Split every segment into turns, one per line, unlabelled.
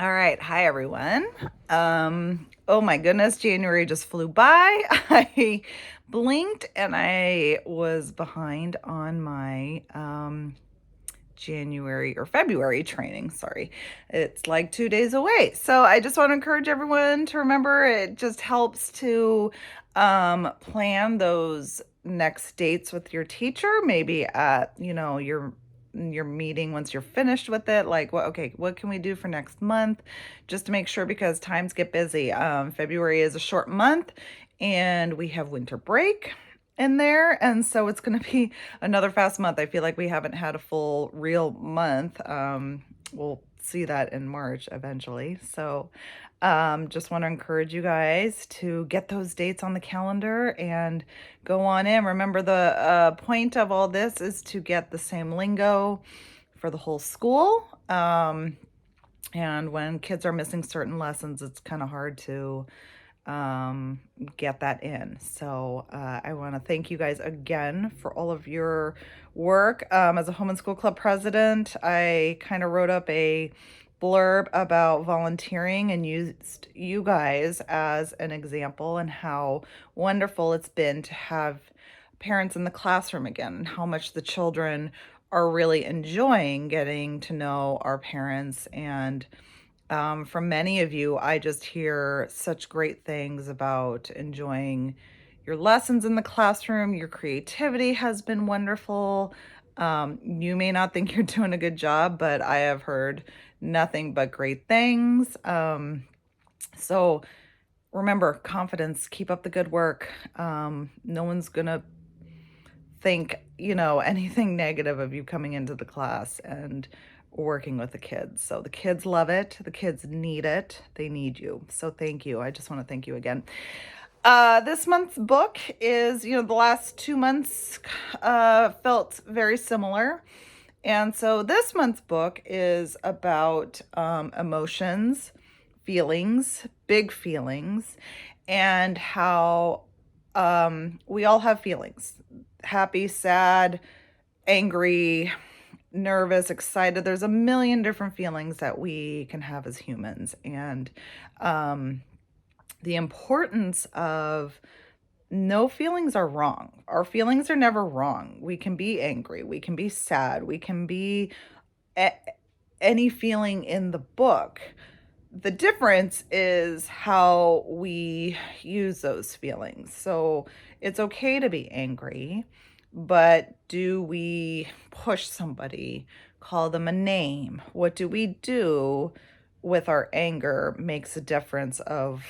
All right. Hi, everyone. Oh my goodness, January just flew by. I blinked and I was behind on my January or February training. Sorry. It's like 2 days away. So I just want to encourage everyone to remember it just helps to plan those next dates with your teacher, maybe at, your meeting once you're finished with it, like what can we do for next month, just to make sure, because times get busy. February is a short month and we have winter break in there, and so it's going to be another fast month. I feel like we haven't had a full real month. We'll see that in March eventually. So just want to encourage you guys to get those dates on the calendar and go on in. Remember, the point of all this is to get the same lingo for the whole school. And when kids are missing certain lessons, it's kind of hard to get that in. So I want to thank you guys again for all of your work. As a home and school club president, I kind of wrote up a blurb about volunteering and used you guys as an example, and how wonderful it's been to have parents in the classroom again, and how much the children are really enjoying getting to know our parents. And from many of you, I just hear such great things about enjoying your lessons in the classroom. Your creativity has been wonderful. You may not think you're doing a good job, but I have heard nothing but great things. So remember, confidence, keep up the good work. No one's going to think, anything negative of you coming into the class and working with the kids. So the kids love it. The kids need it. They need you. So thank you. I just want to thank you again. This month's book is, the last 2 months felt very similar. And so this month's book is about emotions, feelings, big feelings, and how we all have feelings: happy, sad, angry, nervous, excited. There's a million different feelings that we can have as humans. And the importance of no feelings are wrong. Our feelings are never wrong. We can be angry, we can be sad, we can be any feeling in the book. The difference is how we use those feelings. So it's okay to be angry, but do we push somebody, call them a name? What do we do with our anger makes a difference of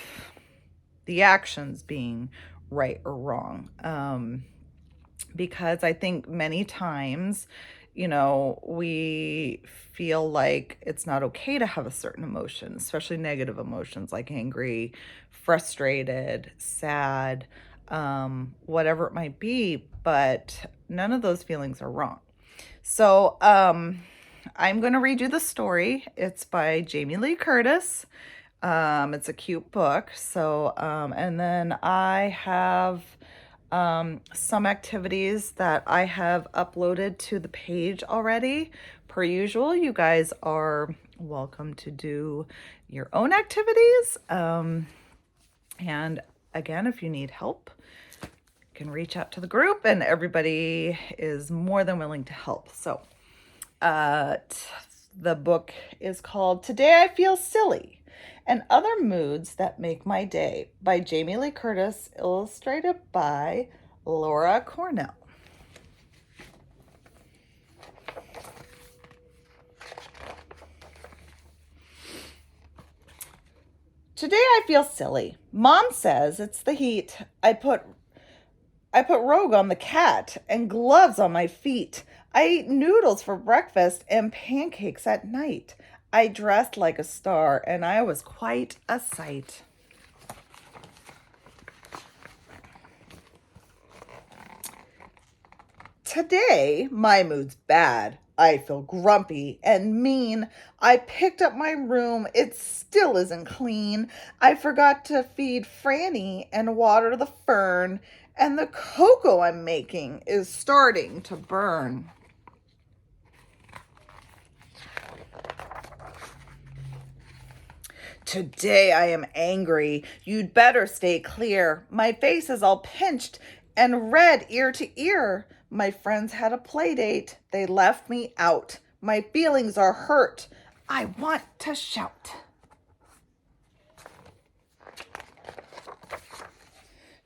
the actions being right or wrong. Because I think many times, we feel like it's not okay to have a certain emotion, especially negative emotions like angry, frustrated, sad, whatever it might be, but none of those feelings are wrong. So I'm going to read you the story. It's by Jamie Lee Curtis. It's a cute book. So, and then I have some activities that I have uploaded to the page already. Per usual, you guys are welcome to do your own activities. And again, if you need help, you can reach out to the group, and everybody is more than willing to help. So, the book is called Today I Feel Silly and Other Moods That Make My Day by Jamie Lee Curtis, illustrated by Laura Cornell. Today I feel silly. Mom says it's the heat. I put Rogue on the cat and gloves on my feet. I ate noodles for breakfast and pancakes at night. I dressed like a star, and I was quite a sight. Today, my mood's bad. I feel grumpy and mean. I picked up my room. It still isn't clean. I forgot to feed Franny and water the fern. And the cocoa I'm making is starting to burn. Today I am angry. You'd better stay clear. My face is all pinched and red ear to ear. My friends had a play date. They left me out. My feelings are hurt. I want to shout.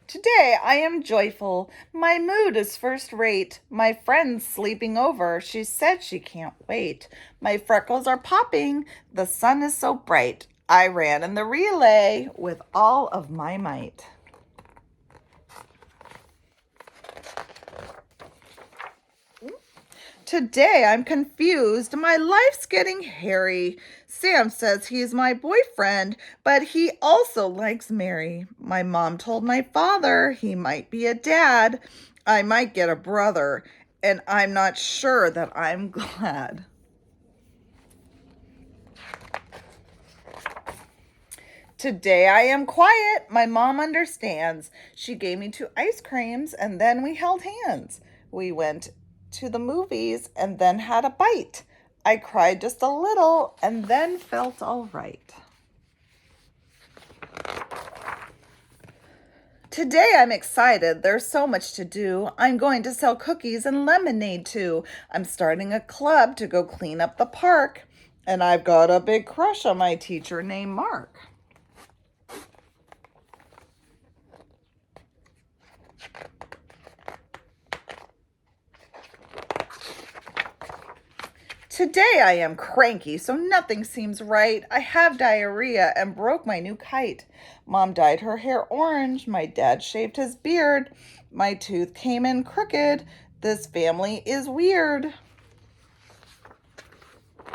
Today I am joyful. My mood is first rate. My friend's sleeping over. She said she can't wait. My freckles are popping. The sun is so bright. I ran in the relay with all of my might. Today I'm confused. My life's getting hairy. Sam says he's my boyfriend, but he also likes Mary. My mom told my father he might be a dad. I might get a brother, and I'm not sure that I'm glad. Today I am quiet. My mom understands. She gave me 2 ice creams and then we held hands. We went to the movies and then had a bite. I cried just a little and then felt all right. Today I'm excited. There's so much to do. I'm going to sell cookies and lemonade too. I'm starting a club to go clean up the park. And I've got a big crush on my teacher named Mark. Today I am cranky, so nothing seems right. I have diarrhea and broke my new kite. Mom dyed her hair orange. My dad shaved his beard. My tooth came in crooked. This family is weird.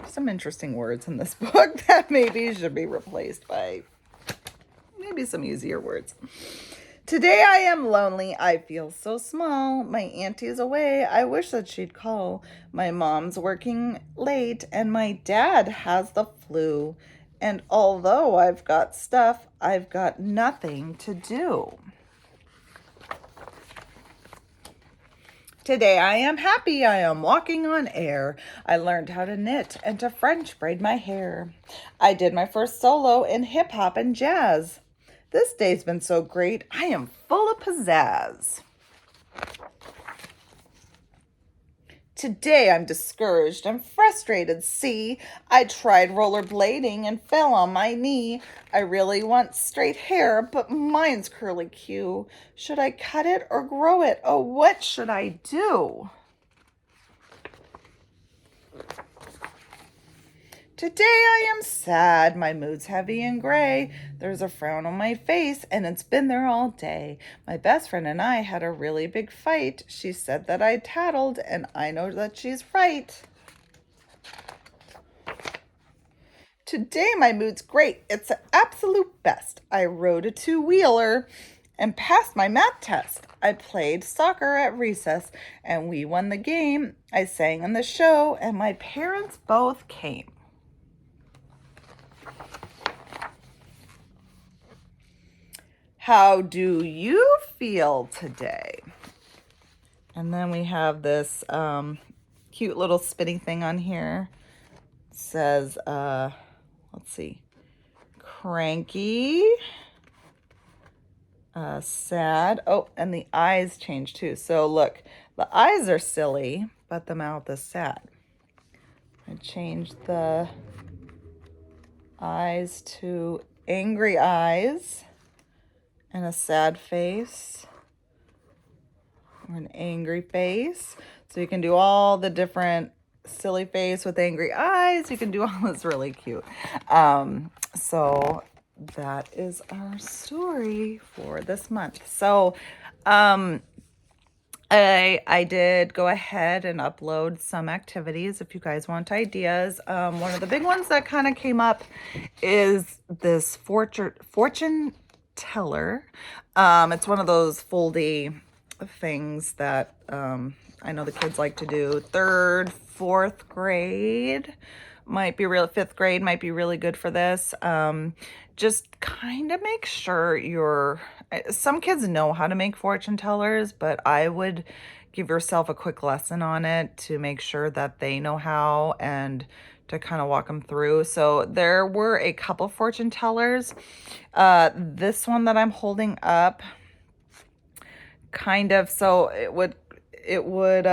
Some interesting words in this book that maybe should be replaced by maybe some easier words. Today I am lonely. I feel so small. My auntie's away. I wish that she'd call. My mom's working late and my dad has the flu. And although I've got stuff, I've got nothing to do. Today I am happy. I am walking on air. I learned how to knit and to French braid my hair. I did my first solo in hip hop and jazz. This day's been so great. I am full of pizzazz. Today I'm discouraged and frustrated. See, I tried rollerblading and fell on my knee. I really want straight hair, but mine's curly Q. Should I cut it or grow it? Oh, what should I do? Today I am sad. My mood's heavy and gray. There's a frown on my face and it's been there all day. My best friend and I had a really big fight. She said that I tattled and I know that she's right. Today my mood's great. It's the absolute best. I rode a 2-wheeler and passed my math test. I played soccer at recess and we won the game. I sang in the show and my parents both came. How do you feel today? And then we have this cute little spinny thing on here. It says, let's see, cranky, sad. Oh, and the eyes change too. So look, the eyes are silly, but the mouth is sad. I changed the eyes to angry eyes. And a sad face or an angry face. So you can do all the different silly face with angry eyes. You can do all this really cute. So that is our story for this month. So I did go ahead and upload some activities if you guys want ideas. One of the big ones that kind of came up is this fortune teller. It's one of those foldy things that I know the kids like to do. 3rd, 4th grade might be real. 5th grade might be really good for this. Just kind of make sure some kids know how to make fortune tellers, but I would give yourself a quick lesson on it to make sure that they know how and to kind of walk them through. So there were a couple fortune tellers. This one that I'm holding up, kind of, so it would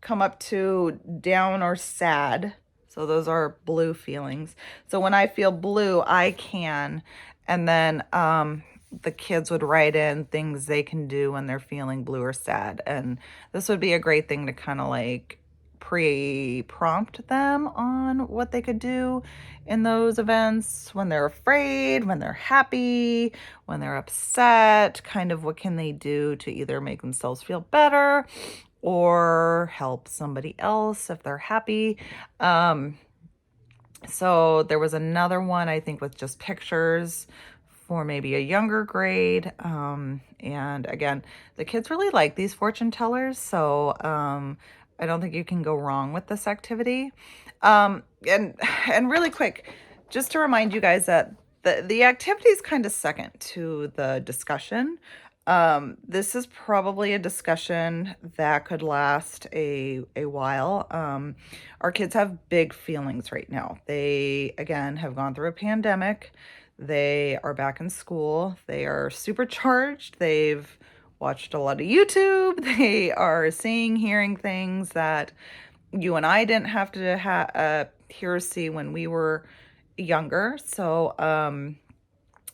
come up to down or sad. So those are blue feelings. So when I feel blue, I can, and then the kids would write in things they can do when they're feeling blue or sad. And this would be a great thing to kind of like pre-prompt them on what they could do in those events, when they're afraid, when they're happy, when they're upset, kind of what can they do to either make themselves feel better or help somebody else if they're happy. So there was another one, I think, with just pictures for maybe a younger grade. And again, the kids really like these fortune tellers. So I don't think you can go wrong with this activity. And really quick, just to remind you guys that the activity is kind of second to the discussion. This is probably a discussion that could last a while. Our kids have big feelings right now. They, again, have gone through a pandemic. They are back in school. They are supercharged. They've watched a lot of YouTube. They are seeing, hearing things that you and I didn't have to hear or see when we were younger. So,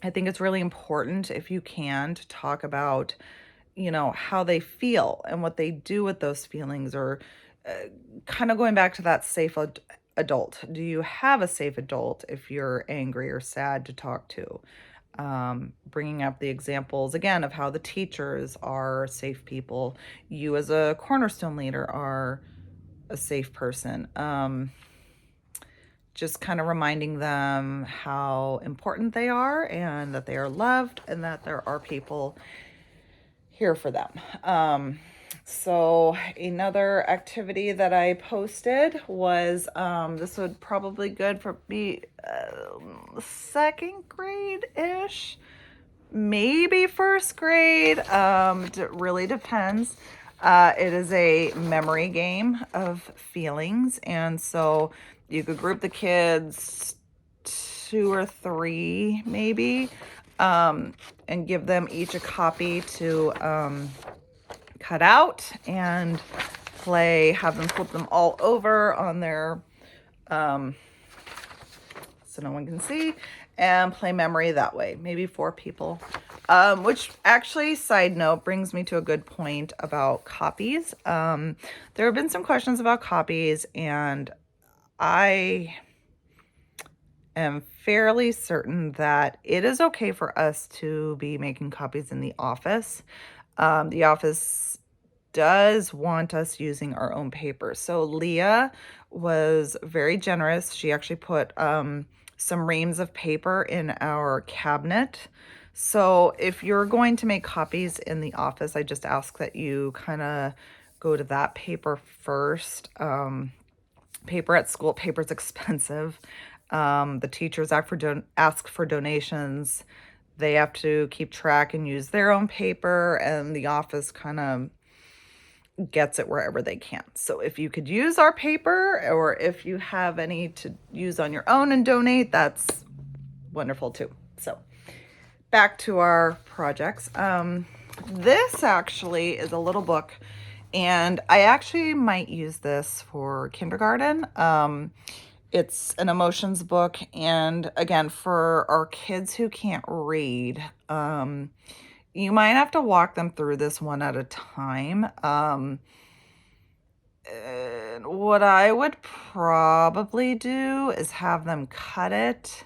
I think it's really important, if you can, to talk about, how they feel and what they do with those feelings, or kind of going back to that safe adult. Do you have a safe adult if you're angry or sad to talk to? Bringing up the examples again of how the teachers are safe people. You as a Cornerstone leader are a safe person. Just kind of reminding them how important they are and that they are loved and that there are people here for them. So another activity that I posted was, this would probably good for be second grade-ish, maybe first grade. It really depends. It is a memory game of feelings, and so you could group the kids 2 or 3 maybe, and give them each a copy to cut out and play, have them flip them all over on their, so no one can see, and play memory that way, maybe 4 people. Which actually, side note, brings me to a good point about copies. There have been some questions about copies, and I am fairly certain that it is okay for us to be making copies in the office. The office does want us using our own paper. So Leah was very generous. She actually put some reams of paper in our cabinet. So if you're going to make copies in the office, I just ask that you kind of go to that paper first. Paper at school, paper's expensive. The teachers ask for donations. They have to keep track and use their own paper, and the office kind of gets it wherever they can. So if you could use our paper, or if you have any to use on your own and donate, that's wonderful too. So back to our projects. This actually is a little book, and I actually might use this for kindergarten. It's an emotions book, and again, for our kids who can't read, you might have to walk them through this one at a time. What I would probably do is have them cut it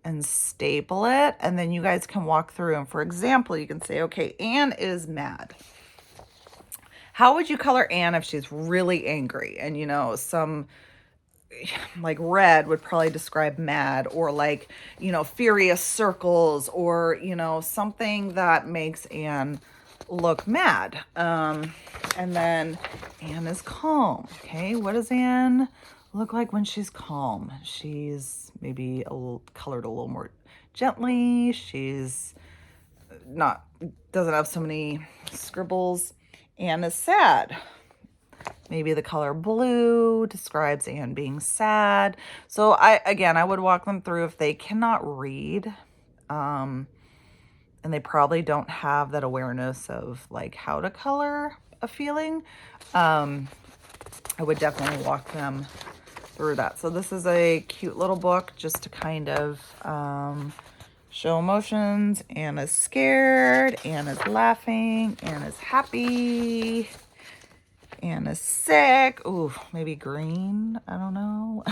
and staple it, and then you guys can walk through. And for example, you can say, okay, Anne is mad. How would you color Anne if she's really angry? And some like red would probably describe mad, or like, furious circles, or, something that makes Anne look mad. And then Anne is calm. Okay, what does Anne look like when she's calm? She's maybe colored a little more gently. She's doesn't have so many scribbles. Anne is sad. Maybe the color blue describes Anne being sad. So I would walk them through if they cannot read, and they probably don't have that awareness of like how to color a feeling. I would definitely walk them through that. So this is a cute little book just to kind of show emotions. Anna's scared, Anna's laughing, Anna's happy, Anna's sick. Ooh, maybe green. I don't know.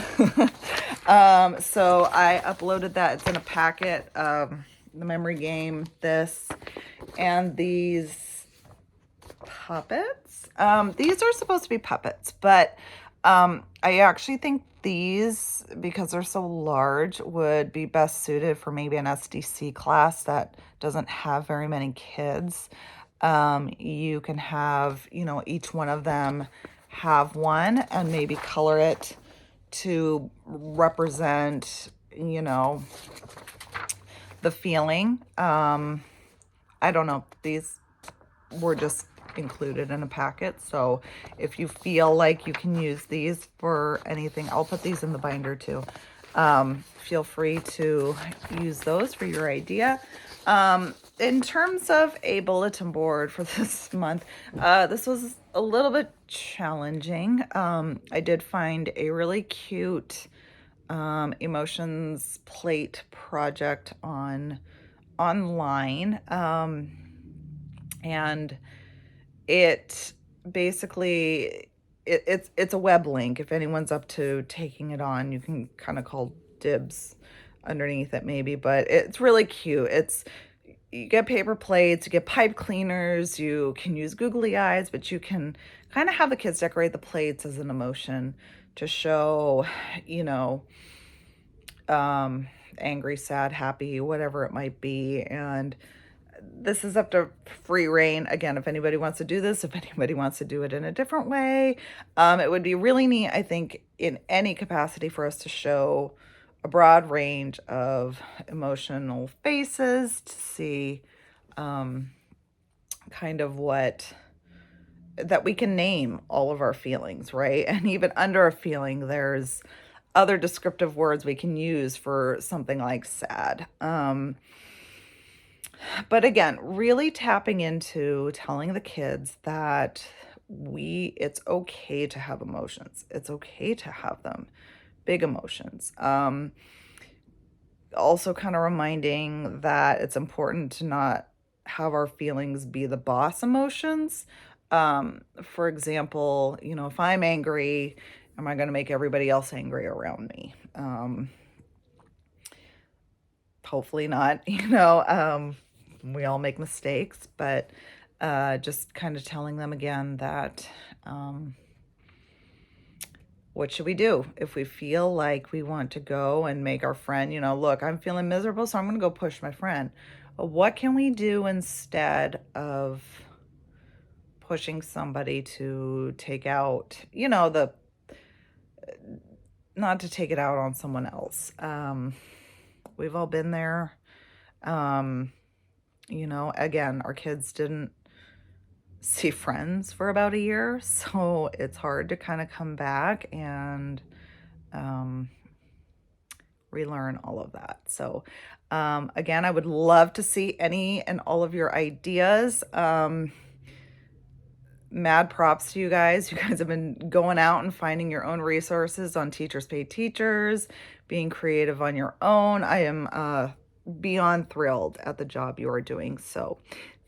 So I uploaded that. It's in a packet. The memory game, this, and these puppets. These are supposed to be puppets, but I actually think these, because they're so large, would be best suited for maybe an SDC class that doesn't have very many kids. You can have, you know, each one of them have one and maybe color it to represent, you know, the feeling. I don't know. These were just included in a packet. So if you feel like you can use these for anything, I'll put these in the binder too. Feel free to use those for your idea. In terms of a bulletin board for this month, this was a little bit challenging. I did find a really cute emotions plate project online, and it basically it's a web link. If anyone's up to taking it on, you can kind of call dibs underneath it maybe, but it's really cute. You get paper plates, you get pipe cleaners, you can use googly eyes, but you can kind of have the kids decorate the plates as an emotion to show, you know, angry, sad, happy, whatever it might be. And this is up to free reign. Again, if anybody wants to do this, if anybody wants to do it in a different way, it would be really neat, I think, in any capacity for us to show a broad range of emotional faces to see kind of that we can name all of our feelings, right? And even under a feeling, there's other descriptive words we can use for something like sad. But again, really tapping into telling the kids that it's okay to have emotions. It's okay to have them, big emotions. Also kind of reminding that it's important to not have our feelings be the boss emotions. For example, you know, if I'm angry, am I going to make everybody else angry around me? Hopefully not, you know. We all make mistakes, but just kind of telling them again that what should we do if we feel like we want to go and make our friend, you know, look, I'm feeling miserable, so I'm going to go push my friend. What can we do instead of pushing somebody to take out, you know, not to take it out on someone else. We've all been there. You know, again, our kids didn't see friends for about a year, so it's hard to kind of come back and relearn all of that. So again, I would love to see any and all of your ideas. Mad props to you guys. You guys have been going out and finding your own resources on Teachers Pay Teachers, being creative on your own. I am beyond thrilled at the job you are doing. So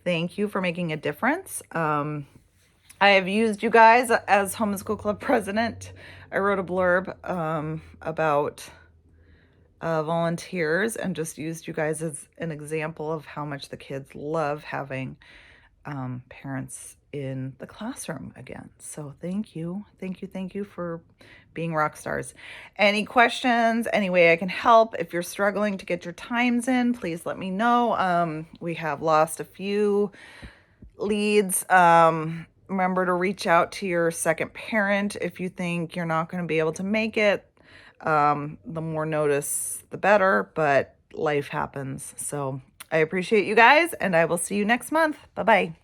thank you for making a difference. I have used you guys as Homeschool Club president. I wrote a blurb about volunteers and just used you guys as an example of how much the kids love having parents in the classroom again. So thank you for being rock stars. Any questions, any way I can help? If you're struggling to get your times in, please let me know. We have lost a few leads. Remember to reach out to your second parent if you think you're not going to be able to make it. The more notice, the better, but life happens. So I appreciate you guys, and I will see you next month. Bye-bye.